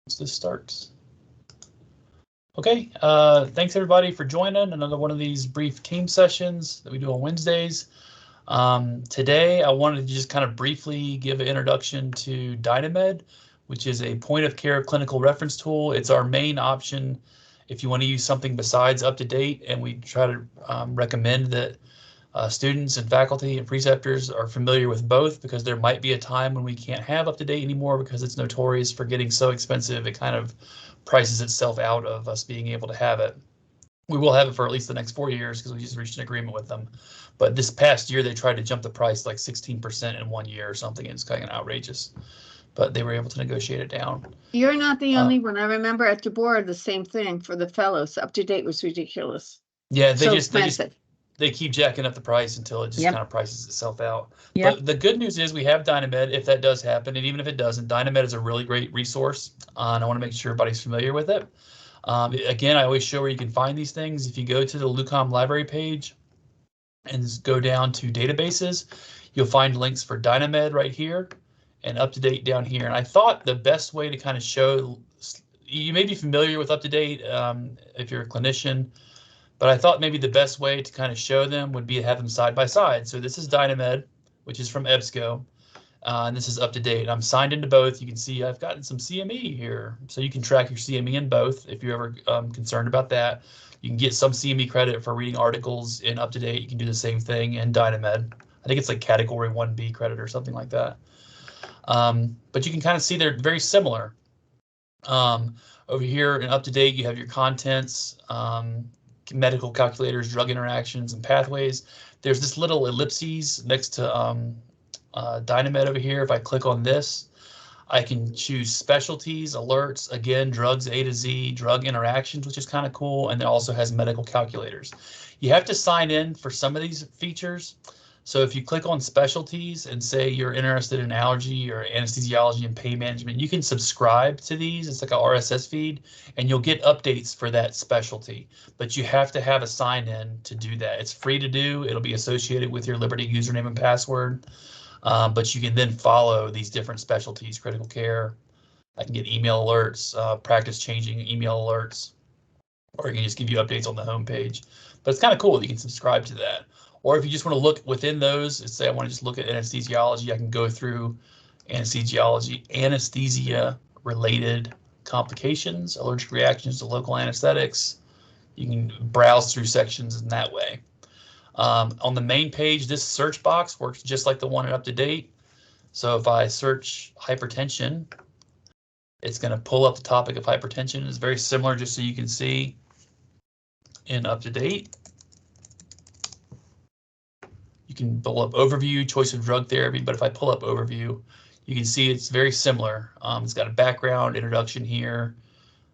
Once this starts. Okay, thanks everybody for joining another one of these brief team sessions that we do on Wednesdays. Today I wanted to just kind of briefly give an introduction to Dynamed, which is a point of care clinical reference tool. It's our main option if you want to use something besides UpToDate, and we try to recommend that students and faculty and preceptors are familiar with both, because there might be a time when we can't have UpToDate anymore because it's notorious for getting so expensive it kind of prices itself out of us being able to have it. We will have it for at least the next 4 years because we just reached an agreement with them. But this past year they tried to jump the price like 16% in 1 year or something. It's kind of outrageous, but they were able to negotiate it down. You're not the only one. I remember at the board the same thing for the fellows. UpToDate was ridiculous. Yeah, they keep jacking up the price until it just kind of prices itself out. But the good news is we have Dynamed if that does happen, and even if it doesn't, Dynamed is a really great resource, and I want to make sure everybody's familiar with it. Again, I always show where you can find these things. If you go to the LUCOM library page and go down to databases, you'll find links for Dynamed right here and UpToDate down here. And I thought the best way to kind of show, you may be familiar with UpToDate if you're a clinician, but I thought maybe the best way to kind of show them would be to have them side by side. So this is Dynamed, which is from EBSCO, and this is UpToDate. I'm signed into both. You can see I've gotten some CME here, so you can track your CME in both if you're ever concerned about that. You can get some CME credit for reading articles in UpToDate. You can do the same thing in Dynamed. I think it's like category 1B credit or something like that. But you can kind of see they're very similar. Over here in UpToDate, you have your contents, medical calculators, drug interactions, and pathways. There's this little ellipses next to Dynamed over here. If I click on this, I can choose specialties, alerts, again, drugs A to Z, drug interactions, which is kind of cool, and it also has medical calculators. You have to sign in for some of these features. So if you click on specialties and say you're interested in allergy or anesthesiology and pain management, you can subscribe to these. It's like a RSS feed, and you'll get updates for that specialty. But you have to have a sign in to do that. It's free to do. It'll be associated with your Liberty username and password. But you can then follow these different specialties, critical care. I can get email alerts, practice changing email alerts, or it can just give you updates on the homepage. But it's kind of cool that you can subscribe to that. Or if you just want to look within those and say, I want to just look at anesthesiology, I can go through anesthesiology, anesthesia-related complications, allergic reactions to local anesthetics. You can browse through sections in that way. On the main page, this search box works just like the one in UpToDate. So if I search hypertension, it's going to pull up the topic of hypertension. It's very similar, just so you can see in UpToDate. You can pull up overview, choice of drug therapy, but if I pull up overview, you can see it's very similar. It's got a background, introduction here.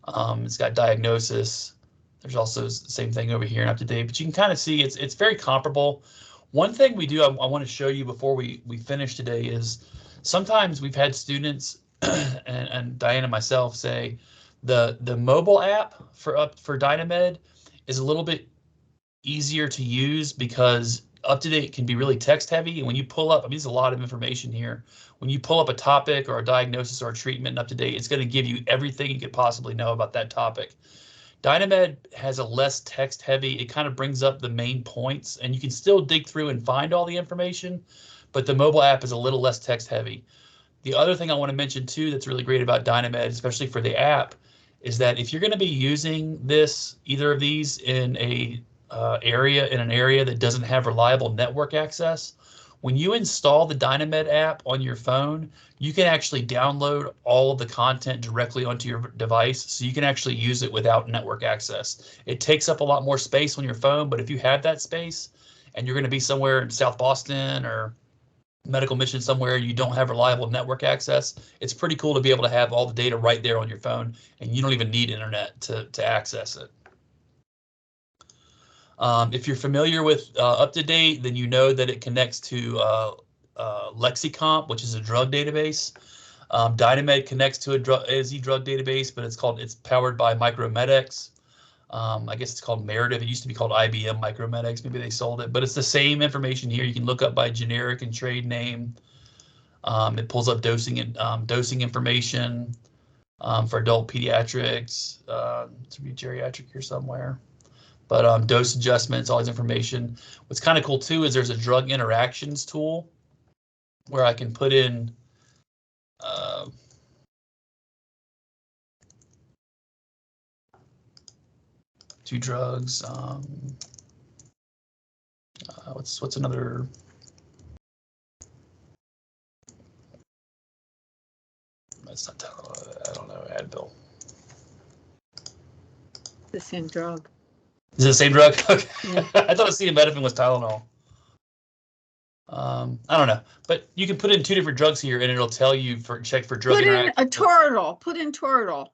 It's got diagnosis. There's also the same thing over here in UpToDate, but you can kind of see it's very comparable. One thing we do, I want to show you before we finish today, is sometimes we've had students and Diane and myself say the mobile app for Dynamed is a little bit easier to use because UpToDate can be really text heavy, and when you pull up, I mean, there's a lot of information here. When you pull up a topic or a diagnosis or a treatment in UpToDate, it's going to give you everything you could possibly know about that topic. Dynamed has a less text heavy. It kind of brings up the main points, and you can still dig through and find all the information, but the mobile app is a little less text heavy. The other thing I want to mention too that's really great about Dynamed, especially for the app, is that if you're going to be using either of these in an area that doesn't have reliable network access, when you install the Dynamed app on your phone, you can actually download all of the content directly onto your device, so you can actually use it without network access. It takes up a lot more space on your phone, but if you have that space and you're going to be somewhere in South Boston or medical mission somewhere you don't have reliable network access, it's pretty cool to be able to have all the data right there on your phone, and you don't even need internet to access it. If you're familiar with UpToDate, then you know that it connects to LexiComp, which is a drug database. Dynamed connects to a Z-drug database, but it's powered by Micromedics. I guess it's called Merative. It used to be called IBM Micromedics. Maybe they sold it, but it's the same information here. You can look up by generic and trade name. It pulls up dosing information. for adult pediatrics, to be geriatric here somewhere. But dose adjustments, all this information. What's kind of cool too is there's a drug interactions tool where I can put in two drugs. What's another? That's not. I don't know. Advil. The same drug. Is it the same drug? Okay. Yeah. I thought acetaminophen was Tylenol. I don't know, but you can put in two different drugs here, and it'll tell you check for drug interaction. Put in a Toradol. Put in Toradol.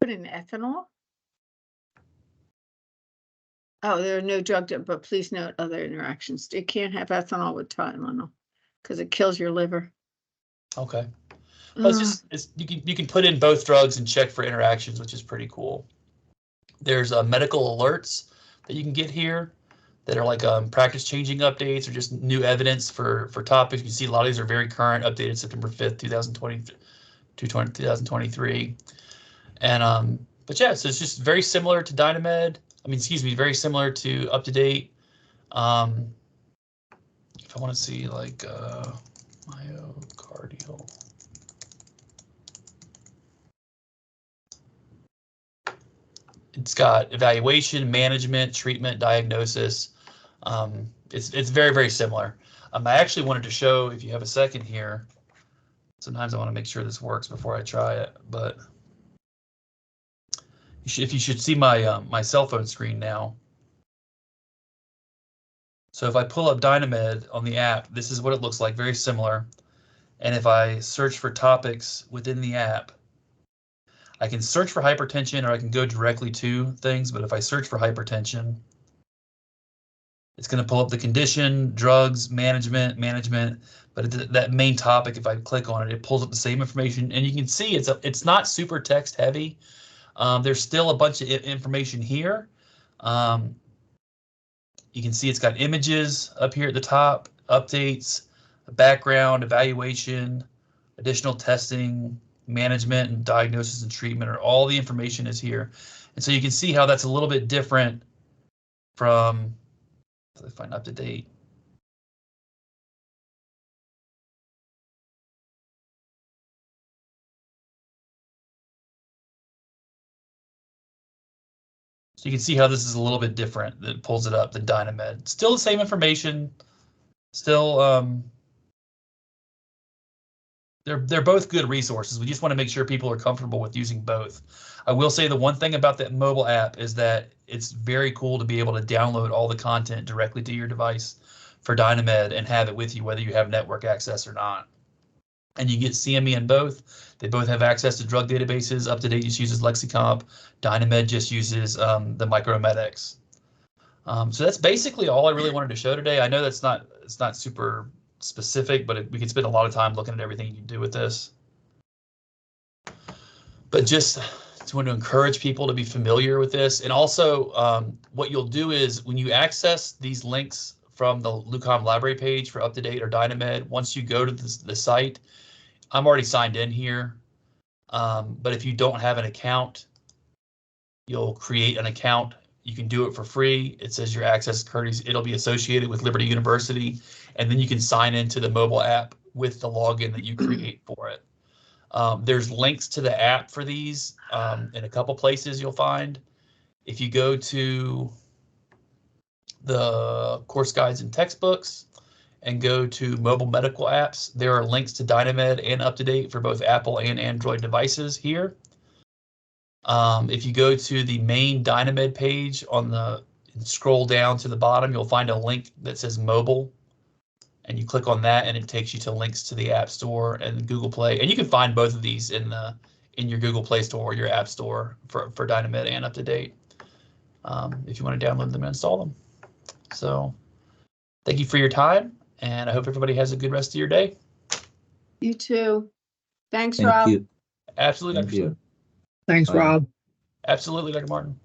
Put in ethanol. Oh, there are no drug, but please note other interactions. You can't have ethanol with Tylenol because it kills your liver. Okay. Well, you can put in both drugs and check for interactions, which is pretty cool. There's medical alerts that you can get here that are like practice changing updates or just new evidence for topics. You see a lot of these are very current, updated September 5th, 2023. And but yeah, so it's just very similar to Dynamed. I mean, excuse me, very similar to UpToDate. If I want to see like myocardial. It's got evaluation, management, treatment, diagnosis. It's very, very similar. I actually wanted to show, if you have a second here, sometimes I want to make sure this works before I try it, but if you should see my my cell phone screen now. So if I pull up Dynamed on the app, this is what it looks like, very similar. And if I search for topics within the app, I can search for hypertension or I can go directly to things, but if I search for hypertension, it's going to pull up the condition, drugs, management, but that main topic, if I click on it, it pulls up the same information, and you can see it's not super text heavy. There's still a bunch of information here. You can see it's got images up here at the top, updates, background, evaluation, additional testing, management and diagnosis and treatment, or all the information is here. And so you can see how that's a little bit different from, let's find UpToDate. So you can see how this is a little bit different. That pulls it up than Dynamed. Still the same information. Still, they're both good resources. We just want to make sure people are comfortable with using both. I will say the one thing about that mobile app is that it's very cool to be able to download all the content directly to your device for Dynamed and have it with you, whether you have network access or not. And you get CME in both. They both have access to drug databases. UpToDate just uses Lexicomp. Dynamed just uses the Micromedics. So that's basically all I really wanted to show today. I know it's not super specific, but we could spend a lot of time looking at everything you can do with this. But just want to encourage people to be familiar with this. And also what you'll do is when you access these links from the LUCOM library page for UpToDate or Dynamed, once you go to the site, I'm already signed in here. But if you don't have an account, you'll create an account. You can do it for free. It says your access courtesy. It'll be associated with Liberty University, and then you can sign into the mobile app with the login that you create for it. There's links to the app for these in a couple places you'll find. If you go to the course guides and textbooks and go to mobile medical apps, there are links to Dynamed and UpToDate for both Apple and Android devices here. If you go to the main Dynamed page scroll down to the bottom, you'll find a link that says mobile, and you click on that and it takes you to links to the App Store and Google Play. And you can find both of these in your Google Play Store or your App Store for Dynamed and UpToDate if you want to download them and install them. So thank you for your time, and I hope everybody has a good rest of your day. You too. Thanks, Thank Rob. you. Absolutely, Thank Dr. you. Thanks, Bye. Rob. Absolutely, Dr. Martin.